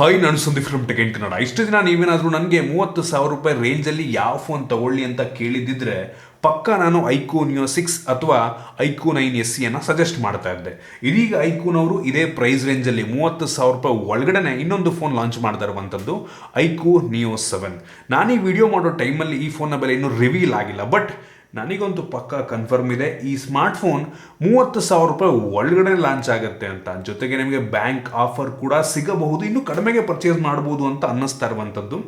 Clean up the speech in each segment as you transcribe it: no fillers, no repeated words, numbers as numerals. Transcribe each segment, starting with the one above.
Hi, ನಾನು Sandeep from tech in Kannada. ಇಷ್ಟು ದಿನ ನೀವೇನಾದರೂ ನನಗೆ 30,000 ರೂಪಾಯಿ ರೇಂಜಲ್ಲಿ ಯಾವ ಫೋನ್ ತಗೊಳ್ಳಿ ಅಂತ ಕೇಳಿದ್ದಿದ್ರೆ ಪಕ್ಕ ನಾನು iQOO Neo 6 ಅಥವಾ iQOO 9 SE ಸಜೆಸ್ಟ್ ಮಾಡ್ತಾ ಇದ್ದೆ. ಇದೀಗ iQOOನವರು ಇದೇ ಪ್ರೈಸ್ ರೇಂಜಲ್ಲಿ 30,000 ರೂಪಾಯಿ ಒಳಗಡೆ ಇನ್ನೊಂದು ಫೋನ್ ಲಾಂಚ್ ಮಾಡ್ತಾ ಇರುವಂಥದ್ದು iQOO Neo 7. ನಾನು ಈ ವಿಡಿಯೋ ಮಾಡೋ ಟೈಮಲ್ಲಿ ಈ ಫೋನ್ನ ಬೆಲೆ ಇನ್ನೂ ರಿವೀಲ್ ಆಗಿಲ್ಲ, ಬಟ್ ನನಗಂತೂ ಪಕ್ಕ ಕನ್ಫರ್ಮ್ ಇದೆ ಈ ಸ್ಮಾರ್ಟ್ಫೋನ್ 30,000 ರೂಪಾಯಿ ಒಳಗಡೆ ಲಾಂಚ್ ಆಗುತ್ತೆ ಅಂತ. ಜೊತೆಗೆ ನಿಮಗೆ ಬ್ಯಾಂಕ್ ಆಫರ್ ಕೂಡ ಸಿಗಬಹುದು, ಇನ್ನು ಕಡಿಮೆಗೆ ಪರ್ಚೇಸ್ ಮಾಡ್ಬೋದು ಅಂತ ಅನ್ನಿಸ್ತಾ ಇರುವಂಥದ್ದು.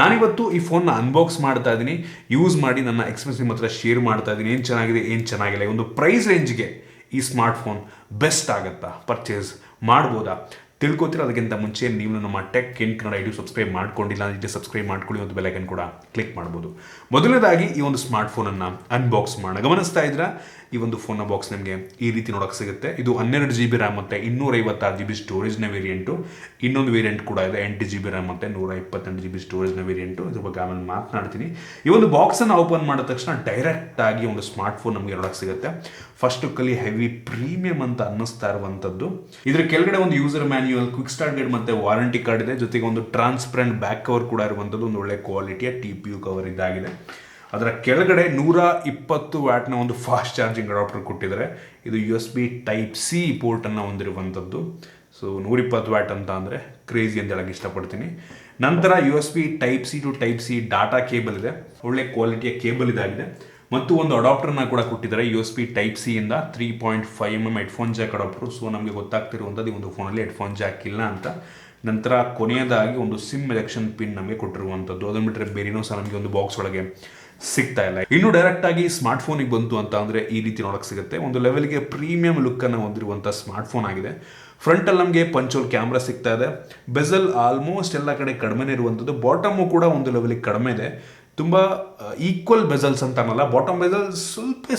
ನಾನಿವತ್ತು ಈ ಫೋನ್ನ ಅನ್ಬಾಕ್ಸ್ ಮಾಡ್ತಾ ಇದ್ದೀನಿ, ಯೂಸ್ ಮಾಡಿ ನನ್ನ ಎಕ್ಸ್ಪೀರಿಯನ್ಸ್ ನಿಮ್ಮ ಹತ್ರ ಶೇರ್ ಮಾಡ್ತಾ ಇದ್ದೀನಿ. ಏನು ಚೆನ್ನಾಗಿದೆ, ಏನು ಚೆನ್ನಾಗಿಲ್ಲ, ಒಂದು ಪ್ರೈಸ್ ರೇಂಜ್ಗೆ ಈ ಸ್ಮಾರ್ಟ್ಫೋನ್ ಬೆಸ್ಟ್ ಆಗುತ್ತಾ, ಪರ್ಚೇಸ್ ಮಾಡ್ಬೋದಾ ತಿಳ್ಕೊತೀರ. ಅದಕ್ಕಿಂತ ಮುಂಚೆ ನೀವು ನಮ್ಮ tech in Kannada YouTube subscribe ಮಾಡ್ಕೊಂಡಿಲ್ಲ ಅಂದರೆ ಸಬ್ಸ್ಕ್ರೈಬ್ ಮಾಡ್ಕೊಳ್ಳಿ, ಒಂದು ಬೆಲ್ ಐಕನ್ ಕೂಡ ಕ್ಲಿಕ್ ಮಾಡ್ಬೋದು. ಮೊದಲನೇದಾಗಿ ಈ ಒಂದು ಸ್ಮಾರ್ಟ್ಫೋನನ್ನು ಅನ್ಬಾಕ್ಸ್ ಮಾಡೋಣ. ಗಮನಿಸ್ತಾ ಇದ್ರೆ ಈ ಒಂದು ಫೋನ್ನ ಬಾಕ್ಸ್ ನಿಮಗೆ ಈ ರೀತಿ ನೋಡೋಕೆ ಸಿಗುತ್ತೆ. ಇದು 12 GB ರ್ಯಾಮ್ ಮತ್ತು 256 GB ಸ್ಟೋರೇಜ್ನ ವೇರಿಯಂಟು. ಇನ್ನೊಂದು ವೇರಿಯಂಟ್ ಕೂಡ ಇದೆ, 8 GB ರ್ಯಾಮ್ ಮತ್ತು 128 GB ಸ್ಟೋರೇಜ್ನ ವೇರಿಯಂಟು. ಇದ್ರ ಬಗ್ಗೆ ಆಮೇಲೆ ಮಾತನಾಡ್ತೀನಿ. ಈ ಒಂದು ಬಾಕ್ಸನ್ನು ಓಪನ್ ಮಾಡಿದ ತಕ್ಷಣ ಡೈರೆಕ್ಟ್ ಆಗಿ ಒಂದು ಸ್ಮಾರ್ಟ್ಫೋನ್ ನಮಗೆ ನೋಡೋಕೆ ಸಿಗುತ್ತೆ. ಫಸ್ಟ್ ಲುಕ್ಕಲ್ಲಿ ಹೆವಿ ಪ್ರೀಮಿಯಂ ಅಂತ ಅನ್ನಿಸ್ತಾ ಇರುವಂಥದ್ದು. ಇದರ ಕೆಳಗಡೆ ಒಂದು user manual, quick start guide ಮತ್ತು ವಾರಂಟಿ ಕಾರ್ಡ್ ಇದೆ. ಜೊತೆಗೆ ಒಂದು ಟ್ರಾನ್ಸ್ಪರೆಂಟ್ ಬ್ಯಾಕ್ ಕವರ್ ಕೂಡ ಇರುವಂಥದ್ದು, ಒಂದು ಒಳ್ಳೆ ಕ್ವಾಲಿಟಿಯ TPU ಕವರ್ ಇದಾಗಿದೆ. ಅದರ ಕೆಳಗಡೆ 120 ವ್ಯಾಟ್ನ ಒಂದು ಫಾಸ್ಟ್ ಚಾರ್ಜಿಂಗ್ ಅಡಾಪ್ಟರ್ ಕೊಟ್ಟಿದ್ದಾರೆ. ಇದು USB Type-C ಪೋರ್ಟನ್ನು ಹೊಂದಿರುವಂಥದ್ದು. ಸೊ 120 ವ್ಯಾಟ್ ಅಂತ ಅಂದರೆ ಕ್ರೇಜಿ ಅಂತ ಹೇಳಕ್ಕೆ ಇಷ್ಟಪಡ್ತೀನಿ. ನಂತರ USB Type-C to Type-C data cable ಇದೆ, ಒಳ್ಳೆ ಕ್ವಾಲಿಟಿಯ ಕೇಬಲ್ ಇದಾಗಿದೆ. ಮತ್ತು ಒಂದು ಅಡಾಪ್ಟರ್ನ ಕೂಡ ಕೊಟ್ಟಿದ್ದಾರೆ USB Type-C ಇಂದ 3.5mm headphone Jack adapter. So ನಮಗೆ ಗೊತ್ತಾಗ್ತಿರುವಂಥದ್ದು ಈ ಒಂದು ಫೋನಲ್ಲಿ ಹೆಡ್ಫೋನ್ ಜಾಕ್ ಇಲ್ಲ ಅಂತ. ನಂತರ ಕೊನೆಯದಾಗಿ ಒಂದು ಸಿಮ್ ಎಲೆಕ್ಷನ್ ಪಿನ್ ನಮಗೆ ಕೊಟ್ಟಿರುವಂಥದ್ದು. ಅದನ್ನು ಬಿಟ್ಟರೆ ಬೇರೆನೂ ಸಹ ನಮಗೆ ಒಂದು ಬಾಕ್ಸ್ ಒಳಗೆ ಸಿಗ್ತಾ ಇಲ್ಲ. ಇನ್ನು ಡೈರೆಕ್ಟ್ ಆಗಿ ಸ್ಮಾರ್ಟ್ಫೋನಿಗೆ ಬಂತು ಅಂತ ಅಂದರೆ ಈ ರೀತಿ ನೋಡಕ್ಕೆ ಸಿಗುತ್ತೆ. ಒಂದು ಲೆವೆಲ್ಗೆ ಪ್ರೀಮಿಯಂ ಲುಕ್ಕನ್ನು ಹೊಂದಿರುವಂಥ ಸ್ಮಾರ್ಟ್ಫೋನ್ ಆಗಿದೆ. ಫ್ರಂಟಲ್ಲಿ ನಮಗೆ ಪಂಚೋಲ್ ಕ್ಯಾಮ್ರಾ ಸಿಗ್ತಾ ಇದೆ. ಬೆಸಲ್ ಆಲ್ಮೋಸ್ಟ್ ಎಲ್ಲ ಕಡೆ ಕಡಿಮೆನೇ ಇರುವಂಥದ್ದು. ಬಾಟಮು ಕೂಡ ಒಂದು ಲೆವೆಲಿಗೆ ಕಡಿಮೆ ಇದೆ, ತುಂಬ ಈಕ್ವಲ್ ಬೆಸಲ್ಸ್ ಅಂತ ಅನ್ನಲ್ಲ. ಬಾಟಮ್ ಬೆಸಲ್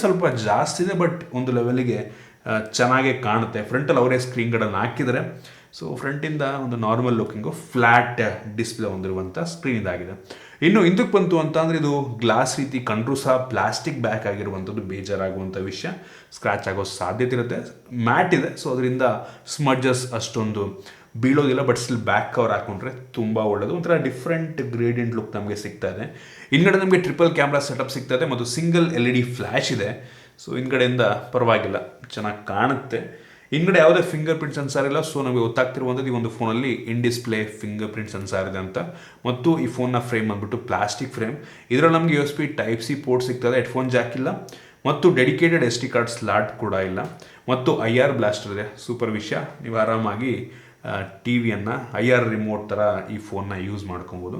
ಸ್ವಲ್ಪ ಜಾಸ್ತಿ ಇದೆ, ಬಟ್ ಒಂದು ಲೆವೆಲಿಗೆ ಚೆನ್ನಾಗೇ ಕಾಣುತ್ತೆ. ಫ್ರಂಟಲ್ಲಿ ಅವರೇ ಸ್ಕ್ರೀನ್ ಗಾರ್ಡನ್ನು ಹಾಕಿದರೆ. ಸೊ ಫ್ರಂಟಿಂದ ಒಂದು ನಾರ್ಮಲ್ ಲುಕಿಂಗು ಫ್ಲ್ಯಾಟ್ ಡಿಸ್ಪ್ಲೇ ಹೊಂದಿರುವಂಥ ಸ್ಕ್ರೀನ್ ಇದಾಗಿದೆ. ಇನ್ನು ಹಿಂದಕ್ಕೆ ಬಂತು ಅಂತ ಅಂದರೆ ಇದು ಗ್ಲಾಸ್ ರೀತಿ ಕಂಡ್ರೂ ಸಹ ಪ್ಲಾಸ್ಟಿಕ್ ಬ್ಯಾಕ್ ಆಗಿರುವಂಥದ್ದು ಬೇಜಾರಾಗುವಂಥ ವಿಷಯ. ಸ್ಕ್ರ್ಯಾಚ್ ಆಗೋ ಸಾಧ್ಯತೆ ಇರುತ್ತೆ. ಮ್ಯಾಟ್ ಇದೆ, ಸೊ ಅದರಿಂದ ಸ್ಮಡ್ಜಸ್ ಅಷ್ಟೊಂದು ಬೀಳೋದಿಲ್ಲ. ಬಟ್ ಸ್ಟಿಲ್ ಬ್ಯಾಕ್ ಕವರ್ ಹಾಕೊಂಡ್ರೆ ತುಂಬ ಒಳ್ಳೆಯದು. ಒಂಥರ ಡಿಫ್ರೆಂಟ್ ಗ್ರೇಡಿಯಂಟ್ ಲುಕ್ ನಮಗೆ ಸಿಗ್ತಾ ಇದೆ. ಹಿಂದ್ಗಡೆ ನಮಗೆ ಟ್ರಿಪಲ್ ಕ್ಯಾಮ್ರಾ ಸೆಟಪ್ ಸಿಗ್ತಾ ಇದೆ ಮತ್ತು ಸಿಂಗಲ್ LED ಫ್ಲ್ಯಾಶ್ ಇದೆ. ಸೊ ಹಿಂದ್ಗಡೆಯಿಂದ ಪರವಾಗಿಲ್ಲ, ಚೆನ್ನಾಗಿ ಕಾಣುತ್ತೆ. ಹಿಂದ್ಗಡೆ ಯಾವುದೇ ಫಿಂಗರ್ ಪ್ರಿಂಟ್ ಸೆನ್ಸಾರ್ ಇಲ್ಲ. ಸೊ ನಮಗೆ ಗೊತ್ತಾಗ್ತಿರುವಂಥದ್ದು ಈ ಒಂದು ಫೋನಲ್ಲಿ in display fingerprint sensor ಇದೆ ಅಂತ. ಮತ್ತು ಈ ಫೋನ್ನ ಫ್ರೇಮ್ ಬಂದ್ಬಿಟ್ಟು ಪ್ಲಾಸ್ಟಿಕ್ ಫ್ರೇಮ್. ಇದರಲ್ಲಿ ನಮಗೆ USB Type-C ಪೋರ್ಟ್ ಸಿಗ್ತದೆ, ಹೆಡ್ಫೋನ್ ಜಾಕ್ ಇಲ್ಲ ಮತ್ತು ಡೆಡಿಕೇಟೆಡ್ SD ಕಾರ್ಡ್ ಸ್ಲಾಟ್ ಕೂಡ ಇಲ್ಲ. ಮತ್ತು IR ಬ್ಲಾಸ್ಟರ್ ಇದೆ, ಸೂಪರ್ ವಿಷಯ. ನೀವು ಆರಾಮಾಗಿ ಟಿವಿಯನ್ನು IR ರಿಮೋಟ್ ಥರ ಈ ಫೋನ್ನ ಯೂಸ್ ಮಾಡ್ಕೊಬೋದು.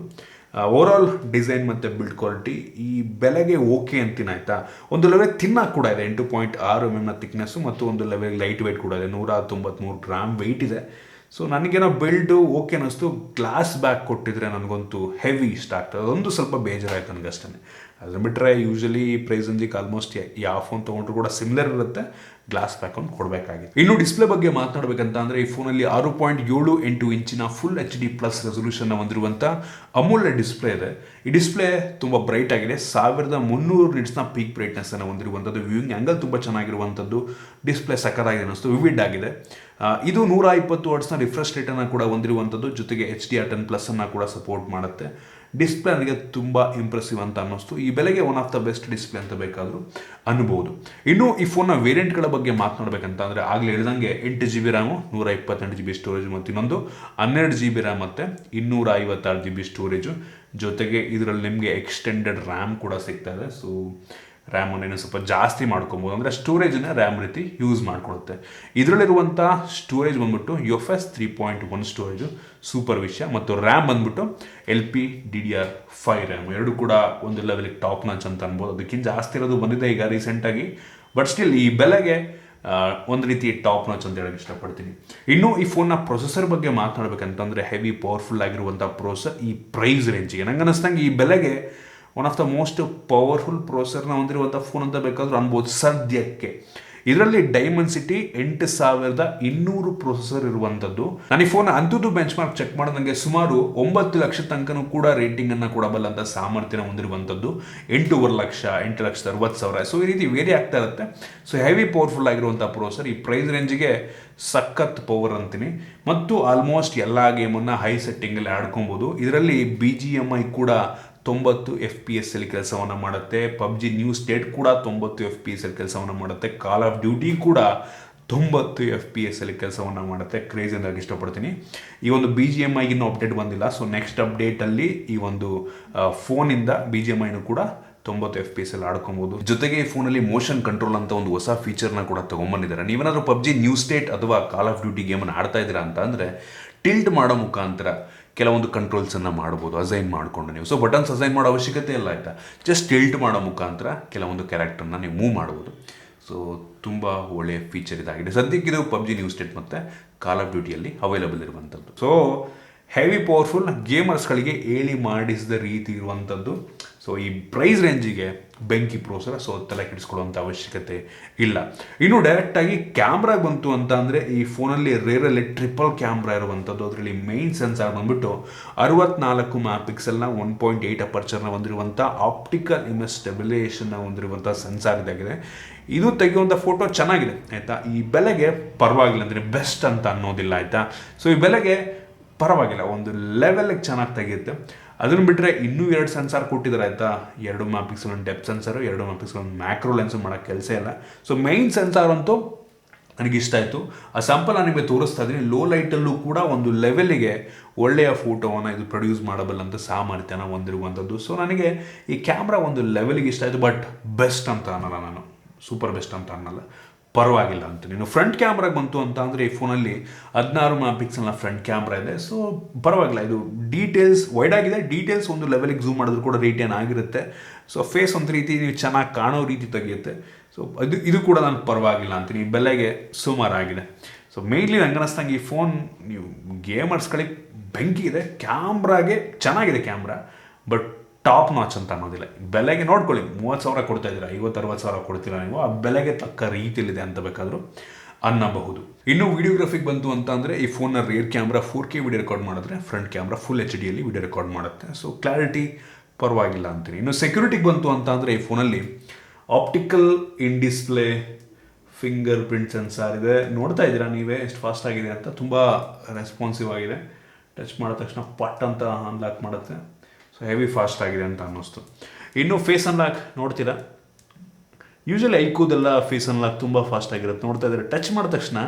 ಓವರಾಲ್ ಡಿಸೈನ್ ಮತ್ತು ಬಿಲ್ಡ್ ಕ್ವಾಲಿಟಿ ಈ ಬೆಲೆಗೆ ಓಕೆ ಅಂತೀನಿ, ಆಯಿತಾ. ಒಂದು ಲೆವೆಲ್ ತಿನ್ನಕ್ಕೆ ಕೂಡ ಇದೆ, 8.6mm ಥಿಕ್ನೆಸ್ಸು ಮತ್ತು ಒಂದು ಲೆವೆಲ್ ಲೈಟ್ ವೆಯ್ಟ್ ಕೂಡ ಇದೆ, 193 ಗ್ರಾಮ್ ವೆಯ್ಟ್ ಇದೆ. ಸೊ ನನಗೇನೋ ಬಿಲ್ಡು ಓಕೆ ಅನ್ನಿಸ್ತು. ಗ್ಲಾಸ್ ಬ್ಯಾಕ್ ಕೊಟ್ಟಿದ್ರೆ ನನಗಂತೂ ಹೆವಿ ಇಷ್ಟ ಆಗ್ತದೆ, ಅದೊಂದು ಸ್ವಲ್ಪ ಬೇಜಾರಾಯ್ತು ನನಗಷ್ಟೇ. ಅದನ್ನು ಬಿಟ್ಟರೆ ಯೂಶಲಿ ಪ್ರೈಸ್ ರೇಂಜಿಗೆ ಆಲ್ಮೋಸ್ಟ್ ಯಾವ ಫೋನ್ ತೊಗೊಂಡ್ರು ಕೂಡ ಸಿಮಿಲರ್ ಇರುತ್ತೆ. ಗ್ಲಾಸ್ ಬ್ಯಾಕ್ ಒಂದು ಕೊಡಬೇಕಾಗಿದೆ. ಇನ್ನು ಡಿಸ್ಪ್ಲೇ ಬಗ್ಗೆ ಮಾತನಾಡಬೇಕಂತ ಅಂದರೆ ಈ ಫೋನಲ್ಲಿ 6.78 ಇಂಚಿನ ಫುಲ್ HD+ ರೆಸೊಲ್ಯೂಷನ್ ಹೊಂದಿರುವಂಥ AMOLED ಡಿಸ್ಪ್ಲೇ ಇದೆ. ಈ ಡಿಸ್ಪ್ಲೇ ತುಂಬ ಬ್ರೈಟ್ ಆಗಿದೆ. 1300 ನಿಟ್ಸ್ನ ಪೀಕ್ ಬ್ರೈಟ್ನೆಸ್ ಅನ್ನು ಹೊಂದಿರುವಂಥದ್ದು. ವ್ಯೂಯಿಂಗ್ ಆ್ಯಂಗಲ್ ತುಂಬ ಚೆನ್ನಾಗಿರುವಂಥದ್ದು. ಡಿಸ್ಪ್ಲೇ ಸಕ್ಕತ್ತಾಗಿದೆ ಅನ್ನಿಸ್ತು, ವಿವಿಡ್ ಆಗಿದೆ. ಇದು 120 ಹರ್ಟ್ಸ್ನ ರಿಫ್ರೆಶ್ ರೇಟನ್ನು ಕೂಡ ಹೊಂದಿರುವಂಥದ್ದು. ಜೊತೆಗೆ HDR10+ ಅನ್ನು ಕೂಡ ಸಪೋರ್ಟ್ ಮಾಡುತ್ತೆ. ಡಿಸ್ಪ್ಲೇ ನನಗೆ ತುಂಬ ಇಂಪ್ರೆಸಿವ್ ಅಂತ ಅನ್ನಿಸ್ತು. ಈ ಬೆಲೆಗೆ one of the best display ಅಂತ ಬೇಕಾದರೂ ಅನ್ಬೋದು. ಇನ್ನು ಈ ಫೋನ್ನ ವೇರಿಯಂಟ್ಗಳ ಬಗ್ಗೆ ಮಾತನಾಡಬೇಕಂತ ಅಂದರೆ ಆಗಲೇ ಹೇಳಿದಂಗೆ 8 GB ರ್ಯಾಮು, 128 GB ಸ್ಟೋರೇಜ್ ಮತ್ತು ಇನ್ನೊಂದು 12 GB ರ್ಯಾಮ್ ಮತ್ತು 256 GB ಸ್ಟೋರೇಜು. ಜೊತೆಗೆ ಇದರಲ್ಲಿ ನಿಮಗೆ ಎಕ್ಸ್ಟೆಂಡೆಡ್ ರ್ಯಾಮ್ ಕೂಡ ಸಿಗ್ತಾ ಇದೆ. ಸೊ ರ್ಯಾಮನ್ನು ಸ್ವಲ್ಪ ಜಾಸ್ತಿ ಮಾಡ್ಕೊಬೋದು, ಅಂದರೆ ಸ್ಟೋರೇಜನ್ನ ರ್ಯಾಮ್ ರೀತಿ ಯೂಸ್ ಮಾಡಿಕೊಡುತ್ತೆ. ಇದರಲ್ಲಿರುವಂಥ ಸ್ಟೋರೇಜ್ ಬಂದ್ಬಿಟ್ಟು UFS 3.1 ಸ್ಟೋರೇಜು, ಸೂಪರ್ ವಿಷಯ. ಮತ್ತು ರ್ಯಾಮ್ ಬಂದ್ಬಿಟ್ಟು LPDDR5 ರ್ಯಾಮ್. ಎರಡು ಕೂಡ ಒಂದು ಲೆವೆಲಿಗೆ ಟಾಪ್ ನಾಚ್ ಅಂತ ಅನ್ಬೋದು. ಅದಕ್ಕಿಂತ ಜಾಸ್ತಿ ಇರೋದು ಬಂದಿದೆ ಈಗ ರೀಸೆಂಟಾಗಿ, ಬಟ್ ಸ್ಟಿಲ್ ಈ ಬೆಲೆಗೆ ಒಂದು ರೀತಿ ಟಾಪ್ ನಾಚ್ ಅಂತ ಹೇಳಕ್ಕೆ ಇಷ್ಟಪಡ್ತೀನಿ. ಇನ್ನು ಈ ಫೋನ್ನ ಪ್ರೊಸೆಸರ್ ಬಗ್ಗೆ ಮಾತನಾಡಬೇಕಂತಂದರೆ ಹೆವಿ ಪವರ್ಫುಲ್ ಆಗಿರುವಂಥ ಪ್ರೊಸೆಸರ್ ಈ ಪ್ರೈಸ್ ರೇಂಜಿಗೆ. ನಂಗೆ ಅನ್ನಿಸ್ದಂಗೆ ಈ ಬೆಲೆಗೆ one of the most powerful ಪ್ರೊಸೆಸರ್ನ ಹೊಂದಿರುವಂಥ ಫೋನ್ ಅಂತ ಬೇಕಾದರೂ ಅನ್ಬೋದು ಸದ್ಯಕ್ಕೆ. ಇದರಲ್ಲಿ ಡೈಮೆನ್ಸಿಟಿ 8200 ಪ್ರೊಸೆಸರ್ ಇರುವಂಥದ್ದು. ನಾನು ಈ ಫೋನ್ ಅಂತದ್ದು ಬೆಂಚ್ ಮಾರ್ಕ್ ಚೆಕ್ ಮಾಡಿದಂಗೆ ಸುಮಾರು 9 ಲಕ್ಷ ತನಕನೂ ಕೂಡ ರೇಟಿಂಗನ್ನು ಕೊಡಬಲ್ಲಂಥ ಸಾಮರ್ಥ್ಯನ ಹೊಂದಿರುವಂಥದ್ದು. 8.5 ಲಕ್ಷ, 8,60,000. ಸೊ ಈ ರೀತಿ ವೇರಿ ಆಗ್ತಾ ಇರುತ್ತೆ. ಸೊ ಹೆವಿ ಪವರ್ಫುಲ್ ಆಗಿರುವಂಥ ಪ್ರೊಸೆಸರ್ ಈ ಪ್ರೈಸ್ ರೇಂಜಿಗೆ ಸಖತ್ ಪವರ್ ಅಂತೀನಿ. ಮತ್ತು ಆಲ್ಮೋಸ್ಟ್ ಎಲ್ಲ ಗೇಮನ್ನು ಹೈ ಸೆಟ್ಟಿಂಗಲ್ಲಿ ಆಡ್ಕೊಬೋದು. ಇದರಲ್ಲಿ BGMI ಕೂಡ 90 FPS ಅಲ್ಲಿ ಕೆಲಸವನ್ನು ಮಾಡುತ್ತೆ. PUBG ನ್ಯೂ ಸ್ಟೇಟ್ ಕೂಡ 90 FPS ಅಲ್ಲಿ ಕೆಲಸವನ್ನು ಮಾಡುತ್ತೆ. ಕಾಲ್ ಆಫ್ ಡ್ಯೂಟಿ ಕೂಡ 90 FPS ಅಲ್ಲಿ ಕೆಲಸವನ್ನು ಮಾಡುತ್ತೆ. ಕ್ರೇಜಿ ಅಂದಾಗ ಇಷ್ಟಪಡ್ತೀನಿ. ಈ ಒಂದು BGMI ಇನ್ನೂ ಅಪ್ಡೇಟ್ ಬಂದಿಲ್ಲ. ಸೊ ನೆಕ್ಸ್ಟ್ ಅಪ್ಡೇಟಲ್ಲಿ ಈ ಒಂದು ಫೋನಿಂದ BGMIನೂ ಕೂಡ 90 FPS ಅಲ್ಲಿ ಆಡ್ಕೊಬೋದು. ಜೊತೆಗೆ ಈ ಫೋನಲ್ಲಿ ಮೋಷನ್ ಕಂಟ್ರೋಲ್ ಅಂತ ಒಂದು ಹೊಸ ಫೀಚರ್ನ ಕೂಡ ತೊಗೊಂಬಂದಿದ್ದಾರೆ. ನೀವೇನಾದರೂ PUBG ನ್ಯೂ ಸ್ಟೇಟ್ ಅಥವಾ ಕಾಲ್ ಆಫ್ ಡ್ಯೂಟಿ ಗೇಮನ್ನು ಆಡ್ತಾ ಇದ್ದೀರಾ ಅಂತ ಅಂದರೆ ಟಿಲ್ಟ್ ಮಾಡೋ ಮುಖಾಂತರ ಕೆಲವೊಂದು ಕಂಟ್ರೋಲ್ಸನ್ನು ಮಾಡ್ಬೋದು ಅಸೈನ್ ಮಾಡಿಕೊಂಡು ನೀವು. ಸೊ ಬಟನ್ಸ್ ಅಸೈನ್ ಮಾಡೋ ಅವಶ್ಯಕತೆ ಇಲ್ಲ ಆಯಿತಾ. ಜಸ್ಟ್ ಟಿಲ್ಟ್ ಮಾಡೋ ಮುಖಾಂತರ ಕೆಲವೊಂದು ಕ್ಯಾರೆಕ್ಟರ್ನ ನೀವು ಮೂವ್ ಮಾಡ್ಬೋದು. ಸೊ ತುಂಬ ಒಳ್ಳೆಯ ಫೀಚರ್ ಇದಾಗಿದೆ. ಸದ್ಯಕ್ಕೆ ಇದು PUBG ನ್ಯೂ ಸ್ಟೇಟ್ ಮತ್ತು ಕಾಲ್ ಆಫ್ ಡ್ಯೂಟಿಯಲ್ಲಿ ಅವೈಲಬಲ್ ಇರುವಂಥದ್ದು. ಸೊ ಹೆವಿ ಪವರ್ಫುಲ್ ಗೇಮರ್ಸ್ಗಳಿಗೆ ಹೇಳಿ ಮಾಡಿಸಿದ ರೀತಿ ಇರುವಂಥದ್ದು. ಸೊ ಈ ಪ್ರೈಸ್ ರೇಂಜಿಗೆ ಬೆಂಕಿ ಪ್ರೋಸರ. ಸೊ ತಲೆ ಕೆಡಿಸ್ಕೊಳ್ಳುವಂಥ ಅವಶ್ಯಕತೆ ಇಲ್ಲ. ಇನ್ನು ಡೈರೆಕ್ಟಾಗಿ ಕ್ಯಾಮ್ರಾಗೆ ಬಂತು ಅಂತ ಅಂದರೆ ಈ ಫೋನಲ್ಲಿ ರೇರಲ್ಲಿ ಟ್ರಿಪಲ್ ಕ್ಯಾಮ್ರಾ ಇರುವಂಥದ್ದು. ಅದರಲ್ಲಿ ಮೇನ್ ಸೆನ್ಸಾರ್ ಬಂದುಬಿಟ್ಟು 64 MP 1.8 ಅಪರ್ಚರ್ನ ಹೊಂದಿರುವಂಥ ಆಪ್ಟಿಕಲ್ ಇಮೇಜ್ ಸ್ಟೆಬಿಲೈಸೇಷನ್ನ ಹೊಂದಿರುವಂಥ ಸೆನ್ಸಾರ್ ಇದಾಗಿದೆ. ಇದು ತೆಗೆಯುವಂಥ ಫೋಟೋ ಚೆನ್ನಾಗಿದೆ ಆಯಿತಾ. ಈ ಬೆಲೆಗೆ ಪರವಾಗಿಲ್ಲ ಅಂದರೆ ಬೆಸ್ಟ್ ಅಂತ ಅನ್ನೋದಿಲ್ಲ ಆಯಿತಾ. ಸೊ ಈ ಬೆಲೆಗೆ ಪರವಾಗಿಲ್ಲ, ಒಂದು ಲೆವೆಲ್ಗೆ ಚೆನ್ನಾಗಿ ತೆಗೆಯುತ್ತೆ. ಅದನ್ನು ಬಿಟ್ಟರೆ ಇನ್ನೂ 2 ಸೆನ್ಸಾರ್ ಕೊಟ್ಟಿದ್ದಾರೆ ಆಯಿತಾ. 2 MP depth sensor, 2 MP macro lens ಮಾಡೋ ಕೆಲಸ ಇಲ್ಲ. ಸೊ ಮೈನ್ ಸೆನ್ಸಾರ್ ಅಂತೂ ನನಗೆ ಇಷ್ಟ ಆಯಿತು. ಆ ಸ್ಯಾಂಪಲ್ ನಾನು ನಿಮಗೆ ತೋರಿಸ್ತಾ ಇದ್ದೀನಿ. ಲೋ ಲೈಟಲ್ಲೂ ಕೂಡ ಒಂದು ಲೆವೆಲಿಗೆ ಒಳ್ಳೆಯ ಫೋಟೋವನ್ನು ಇದು ಪ್ರೊಡ್ಯೂಸ್ ಮಾಡಬಲ್ಲಂಥ ಸಾಮರ್ಥ್ಯನ ಹೊಂದಿರುವಂಥದ್ದು. ಸೊ ನನಗೆ ಈ ಕ್ಯಾಮ್ರಾ ಒಂದು ಲೆವೆಲಿಗೆ ಇಷ್ಟ ಆಯಿತು. ಬಟ್ ಬೆಸ್ಟ್ ಅಂತ ಅನ್ನಲ್ಲ, ನಾನು ಸೂಪರ್ ಬೆಸ್ಟ್ ಅಂತ ಅನ್ನಲ್ಲ, ಪರವಾಗಿಲ್ಲ ಅಂತ. ನೀನು ಫ್ರಂಟ್ ಕ್ಯಾಮ್ರಾಗೆ ಬಂತು ಅಂತ ಅಂದರೆ ಈ ಫೋನಲ್ಲಿ 16 MP ಫ್ರಂಟ್ ಕ್ಯಾಮ್ರಾ ಇದೆ. ಸೊ ಪರವಾಗಿಲ್ಲ, ಇದು ಡೀಟೇಲ್ಸ್ ವೈಡ್ ಆಗಿದೆ. ಡೀಟೇಲ್ಸ್ ಒಂದು ಲೆವೆಲಿಗೆ ಝೂಮ್ ಮಾಡಿದ್ರು ಕೂಡ ರಿಟೇನ್ ಆಗಿರುತ್ತೆ. ಸೊ ಫೇಸ್ ಒಂದು ರೀತಿ ನೀವು ಚೆನ್ನಾಗಿ ಕಾಣೋ ರೀತಿ ತೆಗೆಯುತ್ತೆ. ಸೊ ಇದು ಕೂಡ ನಾನು ಪರವಾಗಿಲ್ಲ ಅಂತೀನಿ. ಈ ಬೆಲೆಗೆ ಸುಮಾರಾಗಿದೆ. ಸೊ ಮೇಯ್ನ್ಲಿ ನಂಗೆ ಅನ್ನಿಸ್ದಂಗೆ ಈ ಫೋನ್ ನೀವು ಗೇಮರ್ಸ್ಗಳಿಗೆ ಬೆಂಕಿ ಇದೆ. ಕ್ಯಾಮ್ರಾಗೆ ಚೆನ್ನಾಗಿದೆ ಕ್ಯಾಮ್ರಾ, ಬಟ್ ಟಾಪ್ ನಾಚ್ ಅಂತ ಅನ್ನೋದಿಲ್ಲ. ಬೆಲೆಗೆ ನೋಡ್ಕೊಳ್ಳಿ, 30,000 ಕೊಡ್ತಾ ಇದ್ದೀರಾ, 50-60,000 ಕೊಡ್ತೀರಾ ನೀವು, ಆ ಬೆಲೆಗೆ ತಕ್ಕ ರೀತಿಯಲ್ಲಿದೆ ಅಂತ ಬೇಕಾದರೂ ಅನ್ನಬಹುದು. ಇನ್ನು ವಿಡಿಯೋಗ್ರಫಿಗೆ ಬಂತು ಅಂತ ಅಂದರೆ ಈ ಫೋನ್ನ rear camera 4K video record ಮಾಡಿದ್ರೆ front camera full HD video record ಮಾಡುತ್ತೆ. ಸೊ ಕ್ಲಾರಿಟಿ ಪರವಾಗಿಲ್ಲ ಅಂತೀನಿ. ಇನ್ನು ಸೆಕ್ಯೂರಿಟಿಗೆ ಬಂತು ಅಂತ ಅಂದರೆ ಈ ಫೋನಲ್ಲಿ optical in display fingerprint sensor ಇದೆ. ನೋಡ್ತಾ ಇದ್ದೀರಾ ನೀವೇ ಎಷ್ಟು ಫಾಸ್ಟ್ ಆಗಿದೆ ಅಂತ. ತುಂಬ ರೆಸ್ಪಾನ್ಸಿವ್ ಆಗಿದೆ. ಟಚ್ ಮಾಡಿದ ತಕ್ಷಣ ಪಟ್ ಅಂತ ಅನ್ಲಾಕ್ ಮಾಡುತ್ತೆ. ಸೊ ಹೆವಿ ಫಾಸ್ಟ್ ಆಗಿದೆ ಅಂತ ಅನ್ನಿಸ್ತು. ಇನ್ನು ಫೇಸ್ ಅನ್ಲಾಕ್ ನೋಡ್ತೀರಾ, ಯೂಶಲಿ iQOOದೆಲ್ಲ ಫೇಸ್ ಅನ್ಲಾಕ್ ತುಂಬ ಫಾಸ್ಟ್ ಆಗಿರುತ್ತೆ. ನೋಡ್ತಾ ಇದ್ದಾರೆ, ಟಚ್ ಮಾಡಿದ ತಕ್ಷಣ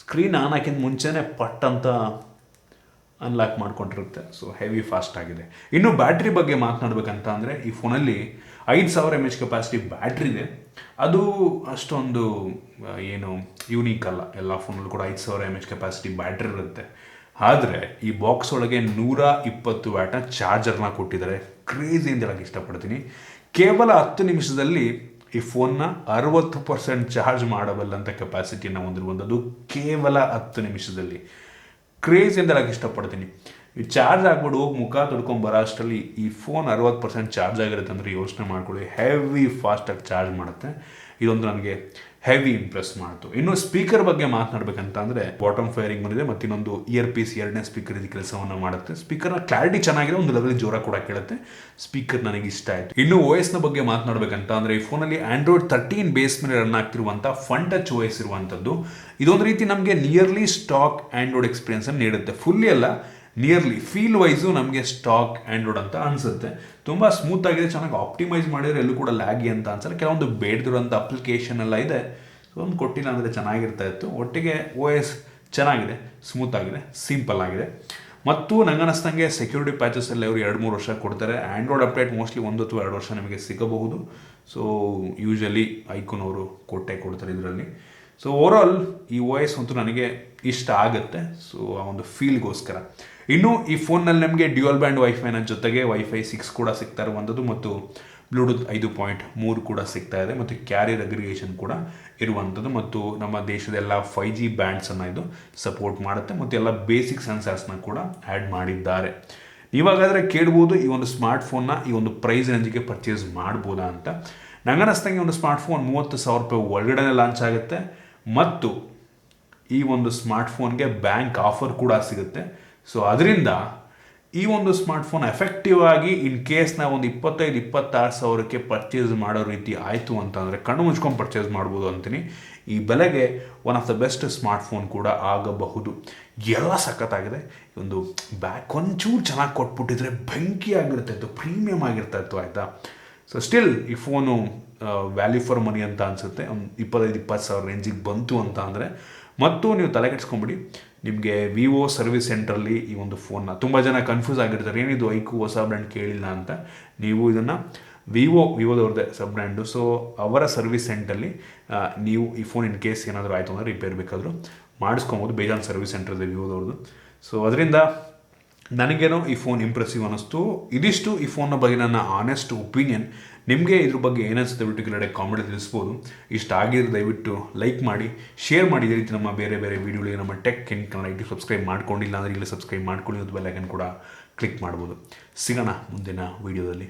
ಸ್ಕ್ರೀನ್ ಆನ್ ಹಾಕಿದ ಮುಂಚೆನೇ ಪಟ್ ಅಂತ ಅನ್ಲಾಕ್ ಮಾಡ್ಕೊಂಡಿರುತ್ತೆ. ಸೊ ಹೆವಿ ಫಾಸ್ಟ್ ಆಗಿದೆ. ಇನ್ನು ಬ್ಯಾಟ್ರಿ ಬಗ್ಗೆ ಮಾತನಾಡಬೇಕಂತ ಅಂದರೆ ಈ ಫೋನಲ್ಲಿ 5000 mAh ಕೆಪಾಸಿಟಿ ಬ್ಯಾಟ್ರಿ ಇದೆ. ಅದು ಅಷ್ಟೊಂದು ಏನು ಯೂನಿಕ್ ಅಲ್ಲ. ಎಲ್ಲ ಫೋನಲ್ಲೂ ಕೂಡ 5000 mAh ಕೆಪಾಸಿಟಿ ಬ್ಯಾಟ್ರಿ ಇರುತ್ತೆ. ಆದರೆ ಈ ಬಾಕ್ಸ್ ಒಳಗೆ 120 ವ್ಯಾಟ್ನ ಚಾರ್ಜರ್ನ ಕೊಟ್ಟಿದ್ದಾರೆ. ಕ್ರೇಜಿ ಅಂತ ಹೇಳಕ್ಕೆ ಇಷ್ಟಪಡ್ತೀನಿ. ಕೇವಲ 10 ನಿಮಿಷದಲ್ಲಿ ಈ ಫೋನ್ನ 60% ಚಾರ್ಜ್ ಮಾಡಬಲ್ಲಂಥ ಕೆಪಾಸಿಟಿಯನ್ನು ಹೊಂದಿರುವಂಥದ್ದು ಕೇವಲ 10 ನಿಮಿಷದಲ್ಲಿ. ಕ್ರೇಜಿ ಅಂತ ಹೇಳಕ್ಕೆ ಇಷ್ಟಪಡ್ತೀನಿ. ಈ ಚಾರ್ಜ್ ಆಗ್ಬಿಟ್ಟು ಹೋಗಿ ಮುಖ ತೊಡ್ಕೊಂಡು ಬರೋ ಅಷ್ಟರಲ್ಲಿ ಈ ಫೋನ್ 60% ಚಾರ್ಜ್ ಆಗಿರುತ್ತೆ ಅಂದರೆ ಯೋಚನೆ ಮಾಡ್ಕೊಳ್ಳಿ. ಹೆವಿ ಫಾಸ್ಟಾಗಿ ಚಾರ್ಜ್ ಮಾಡುತ್ತೆ. ಇದೊಂದು ನನಗೆ ಹೆವಿ ಇಂಪ್ರೆಸ್ ಮಾಡ್ತು. ಇನ್ನು ಸ್ಪೀಕರ್ ಬಗ್ಗೆ ಮಾತನಾಡಬೇಕಂತ ಅಂದರೆ ಬಾಟಮ್ ಫೈರಿಂಗ್ ಬಂದಿದೆ ಮತ್ತು ಇನ್ನೊಂದು ಇಯರ್ ಪೀಸ್ 2ನೇ ಸ್ಪೀಕರ್ ಇದು ಕೆಲಸವನ್ನು ಮಾಡುತ್ತೆ. ಸ್ಪೀಕರ್ನ ಕ್ಲಾರಿಟಿ ಚೆನ್ನಾಗಿದೆ, ಒಂದು ಲೆವೆಲ್ ಜೋರ ಕೂಡ ಕೇಳುತ್ತೆ. ಸ್ಪೀಕರ್ ನನಗೆ ಇಷ್ಟ ಆಯಿತು. ಇನ್ನು OSನ ಬಗ್ಗೆ ಮಾತನಾಡಬೇಕಂತ ಅಂದರೆ ಈ ಫೋನಲ್ಲಿ Android 13 ಬೇಸ್ ಮೇಲೆ ರನ್ ಆಗ್ತಿರುವಂಥ ಫನ್ ಟಚ್ OS ಇರುವಂಥದ್ದು. ಇದೊಂದು ರೀತಿ ನಮಗೆ ನಿಯರ್ಲಿ ಸ್ಟಾಕ್ ಆ್ಯಂಡ್ರಾಯ್ಡ್ ಎಕ್ಸ್ಪೀರಿಯನ್ಸನ್ನು ನೀಡುತ್ತೆ. ಫುಲ್ಲಿ ಅಲ್ಲ, ನಿಯರ್ಲಿ ಫೀಲ್ ವೈಸು ನಮಗೆ ಸ್ಟಾಕ್ ಆ್ಯಂಡ್ರಾಯ್ಡ್ ಅಂತ ಅನಿಸುತ್ತೆ. ತುಂಬ ಸ್ಮೂತ್ ಆಗಿದೆ, ಚೆನ್ನಾಗಿ ಆಪ್ಟಿಮೈಸ್ ಮಾಡಿದರೆ ಎಲ್ಲೂ ಕೂಡ ಲ್ಯಾಗಿ ಅಂತ ಅನ್ಸಲ್ಲ. ಕೆಲವೊಂದು ಬೇಡದಿರುವಂಥ ಅಪ್ಲಿಕೇಶನ್ ಎಲ್ಲ ಇದೆ. ಸೊ ಒಂದು ಕೊಟ್ಟಿಲ್ಲ ಅಂದರೆ ಚೆನ್ನಾಗಿರ್ತಾ ಇತ್ತು. ಒಟ್ಟಿಗೆ OS ಚೆನ್ನಾಗಿದೆ, ಸ್ಮೂತ್ ಆಗಿದೆ, ಸಿಂಪಲ್ ಆಗಿದೆ. ಮತ್ತು ನಂಗೆ ಅನ್ನಿಸ್ದಂಗೆ ಸೆಕ್ಯೂರಿಟಿ ಪ್ಯಾಚಸಲ್ಲಿ ಅವರು 2-3 ವರ್ಷ ಕೊಡ್ತಾರೆ. ಆ್ಯಂಡ್ರಾಯ್ಡ್ ಅಪ್ಡೇಟ್ ಮೋಸ್ಟ್ಲಿ 1 ಅಥವಾ 2 ವರ್ಷ ನಿಮಗೆ ಸಿಗಬಹುದು. ಸೊ ಯೂಶಲಿ iQOOನವರು ಕೊಡ್ತಾರೆ ಇದರಲ್ಲಿ. ಸೊ ಓವರಾಲ್ ಈ OS ಅಂತೂ ನನಗೆ ಇಷ್ಟ ಆಗುತ್ತೆ. ಸೊ ಆ ಒಂದು ಫೀಲ್ಗೋಸ್ಕರ. ಇನ್ನು ಈ ಫೋನ್ನಲ್ಲಿ ನಮಗೆ ಡ್ಯುಯಲ್ ಬ್ಯಾಂಡ್ ವೈಫೈನ ಜೊತೆಗೆ Wi-Fi 6 ಕೂಡ ಸಿಗ್ತಾ ಇರುವಂಥದ್ದು ಮತ್ತು ಬ್ಲೂಟೂತ್ 5.3 ಕೂಡ ಸಿಗ್ತಾ ಇದೆ ಮತ್ತು ಕ್ಯಾರಿಯರ್ ಅಗ್ರಿಗೇಷನ್ ಕೂಡ ಇರುವಂಥದ್ದು ಮತ್ತು ನಮ್ಮ ದೇಶದೆಲ್ಲ 5G ಬ್ಯಾಂಡ್ಸನ್ನು ಇದು ಸಪೋರ್ಟ್ ಮಾಡುತ್ತೆ ಮತ್ತು ಎಲ್ಲ ಬೇಸಿಕ್ ಸೆನ್ಸರ್ಸ್ನ ಕೂಡ ಆ್ಯಡ್ ಮಾಡಿದ್ದಾರೆ. ಇವಾಗಾದರೆ ಕೇಳ್ಬೋದು ಈ ಒಂದು ಸ್ಮಾರ್ಟ್ಫೋನ್ನ ಈ ಒಂದು ಪ್ರೈಸ್ ರೇಂಜಿಗೆ ಪರ್ಚೇಸ್ ಮಾಡ್ಬೋದಾ ಅಂತ. ನಂಗೆ ಅನ್ನಿಸ್ದಂಗೆ ಒಂದು ಸ್ಮಾರ್ಟ್ಫೋನ್ 30,000 ರೂಪಾಯಿ ಒಳಗಡೆ ಲಾಂಚ್ ಆಗುತ್ತೆ ಮತ್ತು ಈ ಒಂದು ಸ್ಮಾರ್ಟ್ಫೋನ್ಗೆ ಬ್ಯಾಂಕ್ ಆಫರ್ ಕೂಡ ಸಿಗುತ್ತೆ. ಸೊ ಅದರಿಂದ ಈ ಒಂದು ಸ್ಮಾರ್ಟ್ಫೋನ್ ಎಫೆಕ್ಟಿವ್ ಆಗಿ ಇನ್ ಕೇಸ್ ನಾವು ಒಂದು 25-26 ಸಾವಿರಕ್ಕೆ ಪರ್ಚೇಸ್ ಮಾಡೋ ರೀತಿ ಆಯಿತು ಅಂತಂದರೆ ಕಣ್ಣು ಮುಚ್ಕೊಂಡು ಪರ್ಚೇಸ್ ಮಾಡ್ಬೋದು ಅಂತೀನಿ. ಈ ಬೆಲೆಗೆ one of the best smartphone ಕೂಡ ಆಗಬಹುದು. ಎಲ್ಲ ಸಖತ್ತಾಗಿದೆ. ಒಂದು ಬ್ಯಾಕ್ ಒಂಚೂರು ಚೆನ್ನಾಗಿ ಕೊಟ್ಬಿಟ್ಟಿದ್ರೆ ಬೆಂಕಿ ಆಗಿರುತ್ತೆ ಇತ್ತು, ಪ್ರೀಮಿಯಮ್ ಆಗಿರ್ತಾ ಇತ್ತು ಆಯಿತಾ. ಸೊ ಸ್ಟಿಲ್ ಈ ಫೋನು ವ್ಯಾಲ್ಯೂ ಫಾರ್ ಮನಿ ಅಂತ ಅನಿಸುತ್ತೆ. ಒಂದು 25-20 ಸಾವಿರ ರೇಂಜಿಗೆ ಬಂತು ಅಂತ ಅಂದರೆ. ಮತ್ತು ನೀವು ತಲೆ ಕೆಡಿಸ್ಕೊಂಬಿಡಿ, ನಿಮಗೆ ವಿವೋ ಸರ್ವಿಸ್ ಸೆಂಟ್ರಲ್ಲಿ ಈ ಒಂದು ಫೋನ್ನ ತುಂಬ ಜನ ಕನ್ಫ್ಯೂಸ್ ಆಗಿರ್ತಾರೆ, ಏನಿದು iQOO ಹೊಸ ಬ್ರ್ಯಾಂಡ್ ಕೇಳಿಲ್ಲ ಅಂತ. ನೀವು ಇದನ್ನು ವಿವೋದವ್ರದ್ದೇ ಸಬ್ ಬ್ರ್ಯಾಂಡು. ಸೊ ಅವರ ಸರ್ವಿಸ್ ಸೆಂಟ್ರಲ್ಲಿ ನೀವು ಈ ಫೋನ್ ಇನ್ ಕೇಸ್ ಏನಾದರೂ ಆಯಿತು ಅಂದರೆ ರಿಪೇರ್ ಬೇಕಾದರೂ ಮಾಡಿಸ್ಕೊಬೋದು. ಬೇಜಾನ್ ಸರ್ವಿಸ್ ಸೆಂಟರ್ ಇದೆ ವಿವೋದವ್ರದ್ದು. ಸೊ ಅದರಿಂದ ನನಗೇನೋ ಈ ಫೋನ್ ಇಂಪ್ರೆಸಿವ್ ಅನ್ನಿಸ್ತು. ಇದಿಷ್ಟು ಈ ಫೋನ್ನ ಬಗ್ಗೆ ನನ್ನ ಆನೆಸ್ಟ್ ಒಪಿನಿಯನ್. ನಿಮಗೆ ಇದ್ರ ಬಗ್ಗೆ ಏನಿಸುತ್ತೆ ಬಿಟ್ಟು ಕೆಳಗಡೆ ಕಾಮೆಂಟ್ ತಿಳಿಸ್ಬೋದು. ಇಷ್ಟ ಆಗಿದ್ರೆ ದಯವಿಟ್ಟು ಲೈಕ್ ಮಾಡಿ, ಶೇರ್ ಮಾಡಿ. ಇದೇ ರೀತಿ ನಮ್ಮ ಬೇರೆ ಬೇರೆ ವೀಡಿಯೋಗಳಿಗೆ ನಮ್ಮ tech in Kannada YouTube subscribe ಮಾಡ್ಕೊಂಡಿಲ್ಲ ಅಂದರೆ ಇಲ್ಲಿ ಸಬ್ಸ್ಕ್ರೈಬ್ ಮಾಡ್ಕೊಳ್ಳಿ. ಅದು ಬೆಲ್ ಐಕನ್ ಕೂಡ ಕ್ಲಿಕ್ ಮಾಡ್ಬೋದು. ಸಿಗೋಣ ಮುಂದಿನ ವೀಡಿಯೋದಲ್ಲಿ.